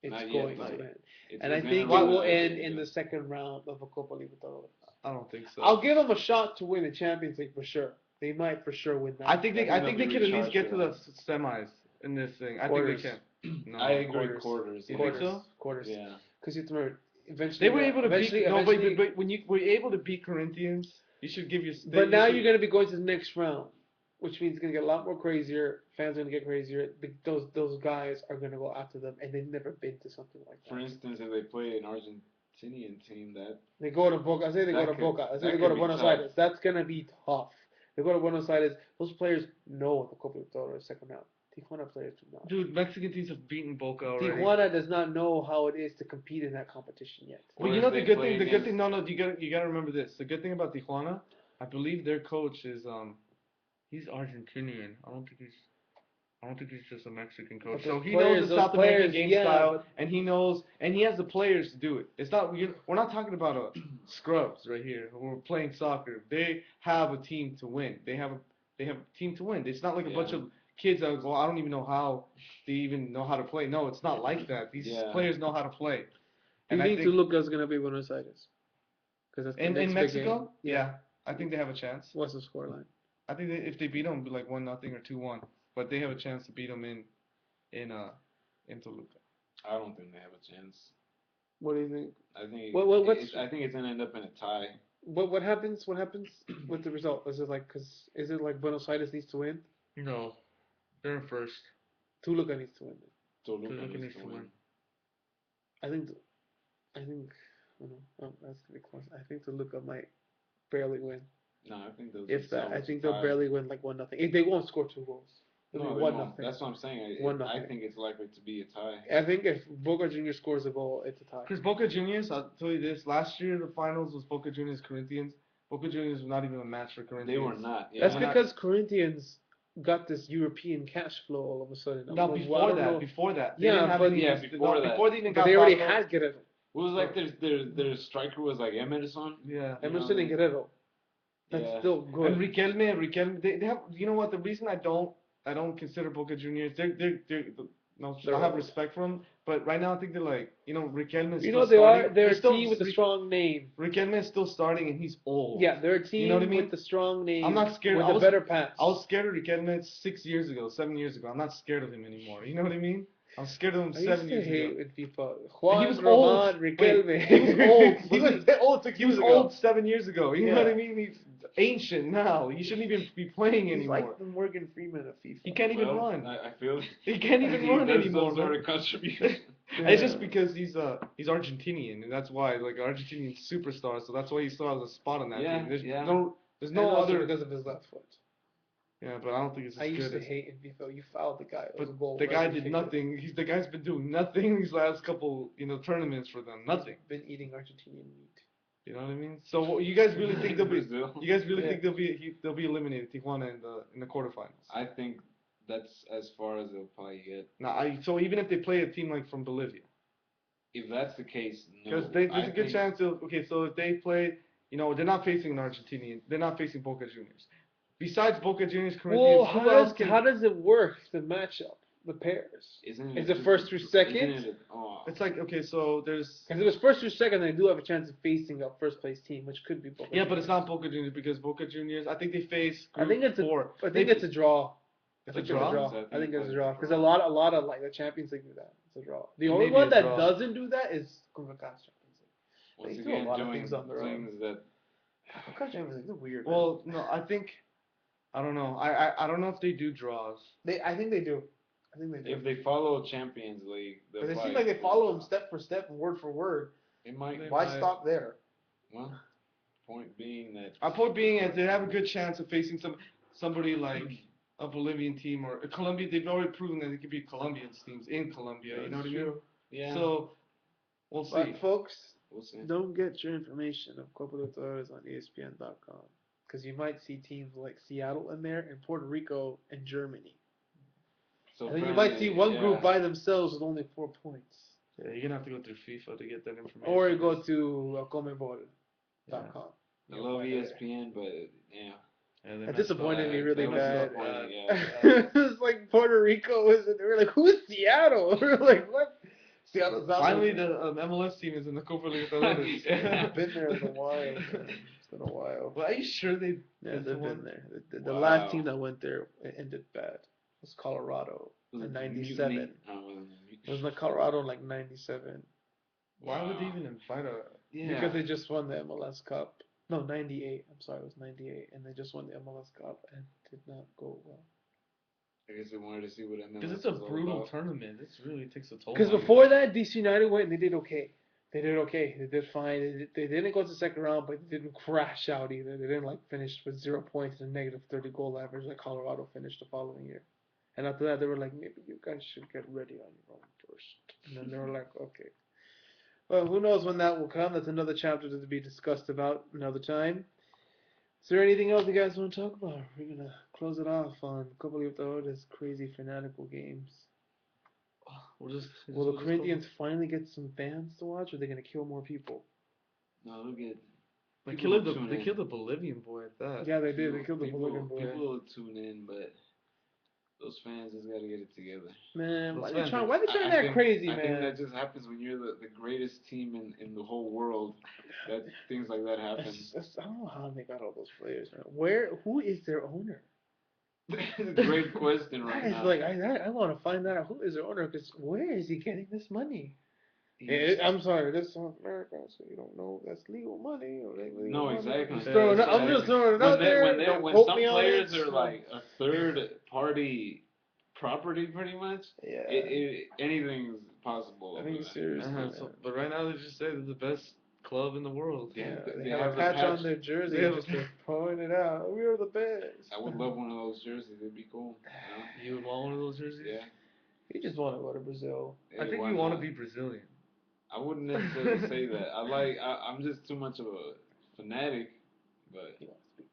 S1: It's going to end, and I think it will end in the second round of a Copa Libertadores.
S3: I don't think so.
S1: I'll give them a shot to win the Champions League for sure. They might for sure win that.
S3: I think they could at least get to the semis in this thing. I think they can. No,
S2: I agree. Quarters.
S3: You think so?
S1: Quarters.
S2: Yeah.
S1: Because you have to remember, eventually
S3: they were able to beat. No,
S1: eventually,
S3: but when you were able to beat Corinthians, you should give your.
S1: But now you're going to be going to the next round, which means it's going to get a lot more crazier. Fans are going to get crazier. Those guys are going to go after them, and they've never been to something like that.
S2: For instance, if they play an Argentinian team that
S1: they go to Boca. I say they go to Boca. I say they go to Buenos Aires. That's going to be tough. They go to Buenos Aires. Those players know what the Copa Libertadores second round. Tijuana players do not.
S3: Dude, Mexican teams have beaten Boca already.
S1: Tijuana does not know how it is to compete in that competition yet.
S3: Well, you know the good thing. No, you gotta remember this. The good thing about Tijuana, I believe their coach is he's Argentinian. I don't think he's. I don't think he's just a Mexican
S1: But
S3: coach.
S1: those
S3: So he
S1: players-
S3: knows the
S1: those
S3: South American
S1: players,
S3: game
S1: yeah,
S3: style,
S1: but-
S3: and he knows, and he has the players to do it. It's not we're not talking about a scrubs right here. We're playing soccer. They have a team to win. They have a team to win. It's not like a bunch
S2: Yeah.
S3: of kids that go, I don't even know how they even know how to play. No, it's not like that. These
S2: Yeah.
S3: players know how to play.
S1: Do
S3: And
S1: you
S3: I
S1: think
S3: think
S1: Toluca's gonna be Buenos Aires? Because that's the
S3: in
S1: next big
S3: Mexico,
S1: game.
S3: yeah, I think they have a chance.
S1: What's the scoreline?
S3: I think if they beat them, it'll be like 1-0 or 2-1. But they have a chance to beat them in Toluca.
S2: I don't think they have a chance.
S1: What do you think?
S2: I think I think it's gonna end up in a tie.
S1: What happens? What happens with the result? Is it like Buenos Aires needs to win?
S3: No, they're in first.
S1: Toluca needs to win.
S2: Toluca
S3: Toluca
S2: needs to win.
S1: I think. I don't know. Oh, that's gonna be close. I think Toluca might barely win.
S2: No, I think they'll.
S1: If that, I
S2: it's a
S1: think they'll
S2: tie.
S1: barely win like 1-0. They won't score 2 goals. It'll
S2: No,
S1: be
S2: they
S1: 1-0.
S2: won't. That's what I'm saying. I
S1: 1-0.
S2: think it's likely to be a tie.
S1: I think if Boca Juniors scores a goal, it's a tie.
S3: Because Boca Juniors, I'll tell you this, last year the finals was Boca Juniors Corinthians. Boca Juniors was not even a match for Corinthians.
S2: They were not. Yeah.
S1: That's
S3: Why not?
S1: because Corinthians got this European cash flow all of a sudden.
S3: No, before that, they
S1: Yeah,
S3: didn't have
S1: but-
S3: any.
S2: Yeah, before that.
S3: Before they even
S1: But
S3: got
S1: they already
S3: Pablo.
S1: had Guerrero.
S2: It was like their striker was like Emerson.
S3: Yeah.
S1: Emerson and Guerrero. That's
S2: Yeah.
S1: still good.
S3: And Riquelme, they have. You know what? The reason I don't consider Boca Juniors, no,
S1: They're
S3: I have
S1: old.
S3: respect for them, but right now I think they're like, Riquelme is
S1: You
S3: still
S1: know they're
S3: starting.
S1: a
S3: still,
S1: team with a strong name.
S3: Riquelme is still starting and he's old.
S1: Yeah, they're a team
S3: You know what I mean?
S1: with a strong name.
S3: I'm not scared.
S1: With
S3: I
S1: a
S3: was-
S1: better pass.
S3: I was scared of Riquelme 7 years ago. I'm not scared of him anymore. You know what I mean? I'm scared of him
S1: I used
S3: 7
S1: to
S3: years
S1: hate
S3: ago.
S1: when FIFA. Juan,
S3: was
S1: Roman,
S3: old.
S1: Riquelme.
S3: Wait, he was old.
S1: he was old 6
S3: He was
S1: years ago.
S3: old 7 years ago. You know
S1: Yeah.
S3: what I mean? He's ancient now. He shouldn't even be playing
S1: He's
S3: anymore.
S1: like the Morgan Freeman of FIFA.
S3: He can't even
S2: Well,
S3: run.
S2: I feel
S3: He can't even
S2: he
S3: run
S2: does
S3: anymore.
S2: some sort
S3: man.
S2: of contribution.
S3: It's just because he's Argentinian, and that's why, like, Argentinian superstar. So that's why he still has a spot on that
S2: Yeah,
S3: team. There's
S2: yeah.
S3: there's
S1: And
S3: no
S1: also
S3: other.
S1: because of his left foot.
S3: Yeah, but I don't think it's as
S1: I
S3: good
S1: used to
S3: as.
S1: hate in FIFA. You fouled the guy. It was a goal
S3: But the
S1: for
S3: guy
S1: every
S3: did
S1: kick.
S3: nothing. The guy's been doing nothing these last couple, tournaments for them. Nothing.
S1: Been eating Argentinian meat.
S3: You know what I mean? So you guys really think they'll be?
S2: Brazil.
S3: You guys really
S1: Yeah.
S3: think they'll be eliminated, Tijuana in the quarterfinals?
S2: I think that's as far as they'll probably get.
S3: So even if they play a team like from Bolivia,
S2: If that's the case, no.
S3: because there's
S2: I
S3: a good
S2: think-
S3: chance. So if they play, they're not facing an Argentinian. They're not facing Boca Juniors. Besides Boca Juniors, Corinthians,
S1: Well,
S3: who else can?
S1: how does it work? The matchup, the pairs.
S2: Isn't
S1: Is it first through second?
S2: Isn't it, oh,
S3: It's like so there's.
S1: Because if it's first through second, they do have a chance of facing a first place team, which could be Boca.
S3: Yeah, but it's
S1: Juniors.
S3: not Boca Juniors because Boca Juniors. I think they face.
S1: I think it's a-
S3: four.
S1: I think it's a draw.
S3: It's
S1: I
S3: a
S1: think
S3: draw?
S1: I think it's a draw because
S2: draw.
S1: a lot of like the Champions League do that. It's a draw. The only
S3: Maybe
S1: one
S3: a
S1: that
S3: draw.
S1: doesn't do that is CONCACAF Champions League.
S2: once
S1: They do a
S2: again
S1: lot of
S2: doing
S1: things on their own.
S2: things that
S1: CONCACAF Champions League is weird. man.
S3: Well, no, I don't know. I don't know if they do draws.
S1: I think they do. I think they do.
S2: if they follow Champions League, they'll
S1: But they seem
S2: probably
S1: like they
S2: do
S1: follow
S2: it.
S1: them step for step and word for word.
S2: It might.
S3: They
S1: Why
S3: might.
S1: stop there?
S2: Well, point being that
S3: My point being that they have a good chance of facing somebody like a Bolivian team or a Colombia. They've already proven that they can beat Colombian teams in Colombia. You know what I mean?
S2: yeah,
S3: So we'll see.
S1: But folks,
S2: we'll see.
S1: don't get your information of Copa Libertadores on ESPN.com because you might see teams like Seattle in there and Puerto Rico and Germany.
S2: So
S1: And then you might see one group
S2: yeah.
S1: by themselves with only 4 points.
S3: Yeah, you're gonna have to go through FIFA to get that information.
S1: Or you go to Comebol.com.
S3: Yeah.
S2: I love ESPN, but yeah.
S3: Yeah, they
S1: It
S3: messed
S1: disappointed
S3: up.
S1: me really
S2: That was
S1: bad.
S2: disappointing,
S1: It was like Puerto Rico was, and they were like, "Who's Seattle?" We were like, "What?" Seattle's out.
S3: Finally, the MLS team is in the Copa Libertadores.
S1: I've been there in a while. Man. It's been a while.
S3: Well, are you sure they?
S1: Yeah,
S3: that's the
S1: they've
S3: one?
S1: been there. The
S2: Wow.
S1: last team that went there it ended bad. It was Colorado
S2: Was
S1: in
S2: it
S1: '97.
S2: mutiny? Oh, it wasn't
S1: It was like Colorado in like '97
S3: Why would they
S2: Wow.
S3: even invite a?
S2: Yeah.
S1: because they just won the MLS Cup. No, '98. I'm sorry, it was '98, and they just won the MLS Cup and did not go well.
S2: I guess they wanted to see what MLS
S3: Because it's a
S2: was all
S3: brutal
S2: about.
S3: tournament. This really takes a toll.
S1: Because
S3: on you.
S1: before that, DC United went and they did okay. They did okay. They did fine. They didn't go to the second round, but they didn't crash out either. They didn't like finish with 0 points and a negative 30 goal average like Colorado finished the following year. And after that, they were like, maybe you guys should get ready on your own first. And then they were like, okay. Well, who knows when that will come? That's another chapter to be discussed about another time. Is there anything else you guys want to talk about? We're gonna close it off on Copa Libertadores crazy fanatical games. Will the
S3: we'll just
S1: Corinthians finally get some fans to watch, or are they gonna kill more people?
S2: No, look at
S3: They
S2: people
S3: killed
S2: will
S3: the
S2: tune
S3: they
S2: in.
S3: killed the Bolivian boy at that.
S1: Yeah, they did. They killed the
S2: people,
S1: Bolivian boy.
S2: people will tune in, but those fans just gotta get it together.
S1: Man,
S3: Those
S1: why
S3: fans
S1: they trying?
S3: are-
S1: Why they trying that crazy,
S2: I
S1: man?
S2: think that just happens when you're the greatest team in the whole world. That things like that happen.
S1: I don't know how they got all those players. Man. Who is their owner?
S2: It's a great question right
S1: That is
S2: now.
S1: like I want to find out who is their owner, because where is he getting this money? I'm sorry, this is South America, so you don't know if that's legal money or illegal
S2: No,
S1: money.
S2: exactly.
S1: I'm just throwing it out there. Don't
S2: When
S1: quote
S2: some
S1: me on
S2: players
S1: it.
S2: are like a third party property, pretty much,
S1: Yeah.
S2: anything's possible.
S1: I think
S2: over there.
S1: seriously, man.
S3: But right now they just say they're the best club in the world.
S2: Yeah,
S1: They have a patch on their jersey
S3: They have a
S1: just to point it out. We are the best.
S2: I would love one of those jerseys. It'd be cool.
S3: You would want one of those jerseys?
S2: Yeah.
S1: He just want to go to Brazil.
S3: I think
S2: why
S3: you want to
S2: not?
S3: be Brazilian.
S2: I wouldn't necessarily say that. I'm just too much of a fanatic, but
S1: He wants to be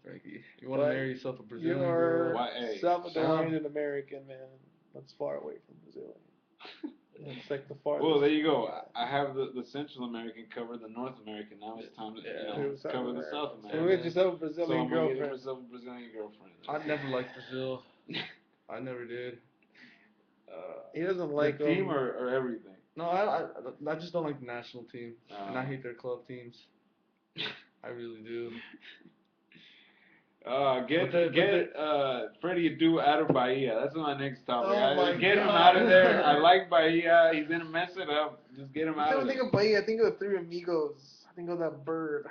S3: Frankie, you want to
S1: But
S3: marry yourself a Brazilian
S1: You're
S3: girl?
S2: Why- hey,
S1: Salvadorian American, man. That's far away from Brazilian. It's like the farthest.
S2: well, there you go. I have the Central American covered, the North American. Now it's time to cover the South
S1: So
S2: American.
S1: we get yourself a
S2: So
S1: Brazilian
S2: I'm gonna get
S1: girlfriend.
S2: myself a Brazilian girlfriend.
S3: I never liked Brazil. I never did.
S1: He doesn't
S2: The
S1: like
S2: team or everything.
S3: No, I just don't like the national team, and I hate their club teams. I really do.
S2: Get Freddie Adu out of Bahia. That's my next topic.
S1: Oh my
S2: Get him
S1: God.
S2: out of there. I like Bahia. He's gonna mess it up. Just get him
S1: I
S2: out
S1: don't
S2: of
S1: think
S2: there.
S1: of Bahia. I think of the Three Amigos. I think of that bird.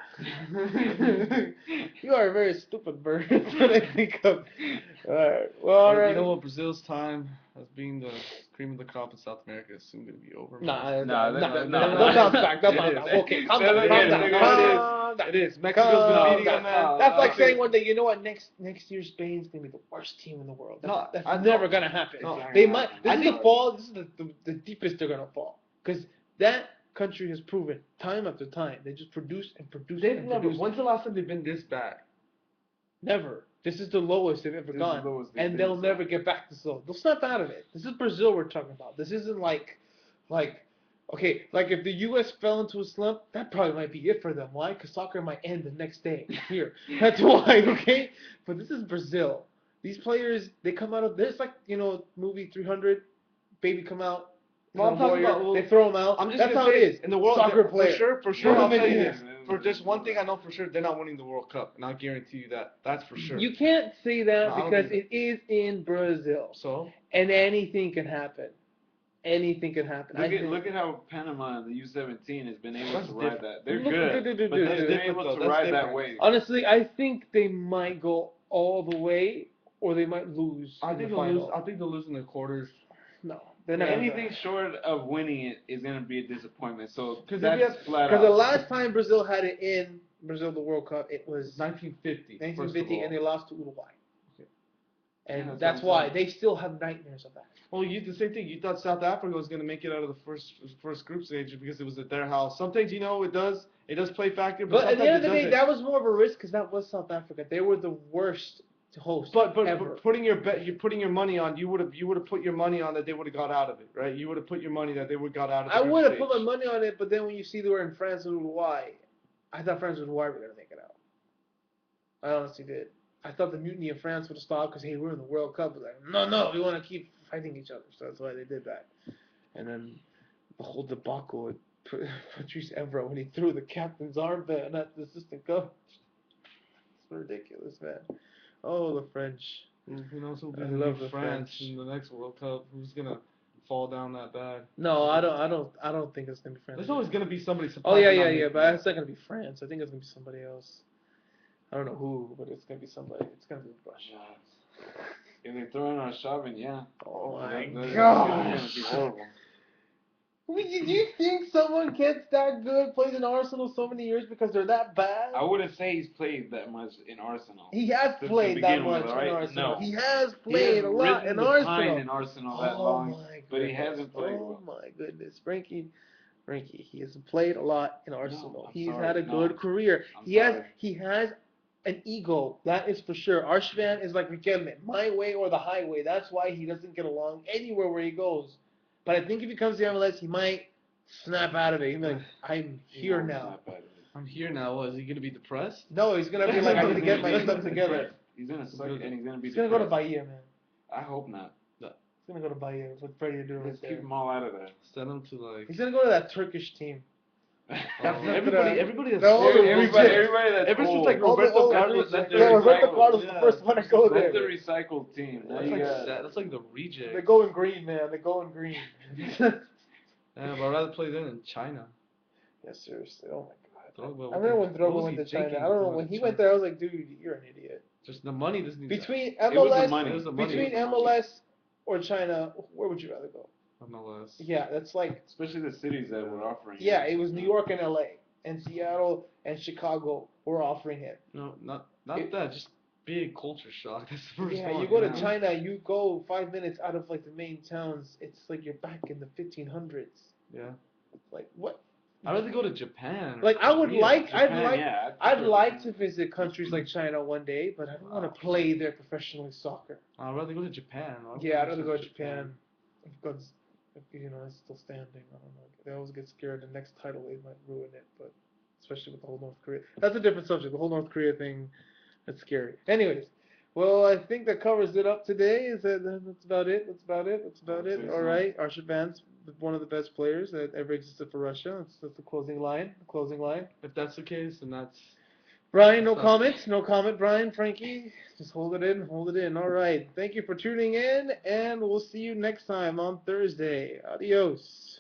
S1: You are a very stupid bird. That's what I think of. Alright. Well, alright.
S3: You know what? Brazil's time as being the cream of the crop in South America is soon going to be over. man.
S1: That's not fact. That's not fact. Okay, calm down. Calm down. Calm down.
S3: It is. Mexico's been beating them, man.
S1: That's like saying one day, you know what? Next year Spain's gonna be the worst team in the world. That's never gonna happen.
S3: No,
S1: They might. This is the fall. This is the deepest they're gonna fall, because that country has proven time after time they just produce and produce
S3: They've
S1: and
S3: never.
S1: produce.
S3: When's the last time they've been this bad?
S1: Never. This is the lowest they've ever
S2: This is
S1: gone,
S2: the lowest they've
S1: and
S2: been,
S1: they'll
S2: so.
S1: never get back to slow. They'll snap out of it. This is Brazil we're talking about. This isn't like, okay, like if the U.S. fell into a slump, that probably might be it for them. Why? Because soccer might end the next day here. That's why, okay? But this is Brazil. These players, they come out of this, like, movie 300, baby come out.
S3: Well, I'm talking
S1: warrior,
S3: about,
S1: they throw them out.
S3: I'm just
S1: That's
S3: gonna
S1: how
S3: say,
S1: it is.
S3: in the world,
S1: Soccer player.
S3: for sure,
S1: Yeah.
S3: I'll tell you
S1: Yeah.
S3: this. For just one thing I know for sure, they're not winning the World Cup, and I'll guarantee you that. That's for sure.
S1: You can't say that
S3: No, I don't
S1: because
S3: think
S1: it is in Brazil.
S3: So?
S1: And anything can happen. Anything can happen.
S2: Look at how Panama and the U17 has been able
S3: That's
S2: to ride
S3: different.
S2: that. They're
S1: Look,
S2: good,
S1: dude,
S2: but they've
S1: dude,
S2: been
S3: dude.
S2: able to
S3: That's
S2: ride that
S3: different.
S2: wave.
S1: Honestly, I think they might go all the way, or they might lose.
S3: I
S1: in
S3: think
S1: the
S3: they'll lose.
S1: final.
S3: I think they'll lose in the quarters.
S1: No, they're not.
S2: Anything short of winning it is going to be a disappointment. So
S3: 'Cause
S2: that's flat
S1: Because the
S2: out.
S1: last time Brazil had it in the World Cup, it was
S3: 1950.
S1: 1950, and they lost to Uruguay.
S3: Okay.
S1: And
S2: Yeah,
S1: that's
S2: that's
S1: why
S2: what
S1: they still have nightmares of that.
S3: Well, the same thing. You thought South Africa was going to make it out of the first group stage because it was at their house. Sometimes it does play factor,
S1: But at the end of the day,
S3: doesn't.
S1: that was more of a risk because that was South Africa. They were the worst to host.
S3: But
S1: ever.
S3: putting your money on, you would have put your money on that they would have got out of it, right? You would have put your money that they would have got out of it.
S1: I would have put my money on it, but then when you see they were in France and Uruguay, I thought France and Uruguay were gonna make it out. I honestly did. I thought the mutiny of France would have stopped because hey, we're in the World Cup. But like, no, we want to keep fighting each other, so that's why they did that. And then the whole debacle with Patrice Evra when he threw the captain's armband at the assistant coach. It's ridiculous, man. Oh, the French.
S3: Who knows who'll be
S1: I
S3: the
S1: love
S3: new
S1: the
S3: France
S1: French.
S3: in the next World Cup? Who's gonna fall down that bad?
S1: No, I don't think it's gonna be France.
S3: There's always gonna be somebody
S1: Oh
S3: surprising.
S1: yeah, but it's not gonna be France. I think it's gonna be somebody else. I don't know who, but it's gonna be somebody. It's gonna be Russia.
S2: If they throw in our shoving, yeah.
S1: Oh my
S2: That's gonna
S1: gosh!
S2: be horrible.
S1: Did you think someone gets that good, plays in Arsenal so many years because they're that bad?
S2: I wouldn't say he's played that much in Arsenal.
S1: He has
S2: To
S1: played that
S2: begin with,
S1: much
S2: right?
S1: in Arsenal.
S2: No.
S1: He has
S2: He
S1: played
S2: has
S1: a lot
S2: ridden
S1: in
S2: the
S1: Arsenal.
S2: pine in Arsenal that long,
S1: my
S2: but he
S1: goodness.
S2: hasn't played
S1: Oh
S2: well.
S1: my goodness, Frankie, he has played a lot in Arsenal.
S2: I'm
S1: He's
S2: sorry.
S1: had a
S2: No.
S1: good career.
S2: I'm
S1: He has
S2: sorry.
S1: he has an ego. That is for sure. Arshvan is like Riquelme, my way or the highway. That's why he doesn't get along anywhere where he goes. But I think if he comes to MLS, he might snap out of it. He'll be like, I'm
S2: He
S1: here
S2: won't
S1: now.
S2: snap out of it.
S3: I'm here now. What, is he gonna be depressed?
S1: No, he's gonna be like, I need to get my stuff together.
S2: He's gonna suck and he's gonna be.
S1: He's gonna go to
S2: depressed.
S1: Bahia, man.
S2: I hope not.
S1: He's gonna go to Bahia. That's what Freddie doing
S2: Let's
S1: right
S2: keep
S1: there.
S2: them all out of there.
S3: Send him to like.
S1: He's gonna go to that Turkish team.
S3: Everybody that's
S1: No,
S3: old,
S2: everybody that's
S3: ever since
S2: old.
S3: like
S1: All the
S3: Roberto
S1: old-
S3: Carlos,
S2: that's
S3: that
S2: the
S1: Yeah, Roberto
S2: recycled.
S1: Carlos is the first one to go there.
S2: That's the recycled team. Now
S3: that's
S2: you
S3: like
S2: got.
S3: that's like the reject.
S1: They're going green, man. They're going green.
S3: Yeah, but I'd rather play there than China.
S1: Yeah, seriously. Oh my God.
S3: Drogba,
S1: I remember when
S3: what
S1: Drogba
S3: was
S1: went
S3: he
S1: to China.
S3: thinking
S1: I don't know
S3: going
S1: when
S3: to
S1: he
S3: China?
S1: went there. I was like, dude, you're an idiot.
S3: Just the money doesn't.
S1: Between
S2: It was the
S1: MLS,
S2: money.
S3: It was the money.
S1: between MLS or China, where would you rather go?
S3: MLS.
S1: Yeah, that's like,
S2: Especially the cities that were offering.
S1: yeah, it was New York and LA, and Seattle and Chicago were offering him.
S3: No, not that. Just big culture shock. That's the first
S1: Yeah,
S3: one.
S1: you go to
S3: know?
S1: China, you go 5 minutes out of like the main towns. It's like you're back in the 1500s.
S3: Yeah.
S1: It's like what?
S3: I'd rather go to Japan. or
S1: Like I would
S3: Korea.
S1: like,
S2: Japan, yeah,
S1: I'd
S2: prefer
S1: like
S2: Japan.
S1: to visit countries like China one day, but I don't want to play there professionally soccer.
S3: I'd rather go to Japan.
S1: Yeah, I'd rather go to Japan because you know it's still standing. I don't know. They always get scared the next tidal wave might ruin it, but especially with the whole North Korea. That's a different subject. The whole North Korea thing, that's scary. Anyways, well, I think that covers it up today. Is that that's about it? That's about it. That's about it. All right, Arshavan's one of the best players that ever existed for Russia. That's the closing line. The closing line.
S3: If that's the case, then that's.
S1: Brian, no
S3: That's
S1: comment. No comment, Brian. Frankie, just hold it in. Hold it in. All right. Thank you for tuning in, and we'll see you next time on Thursday. Adios.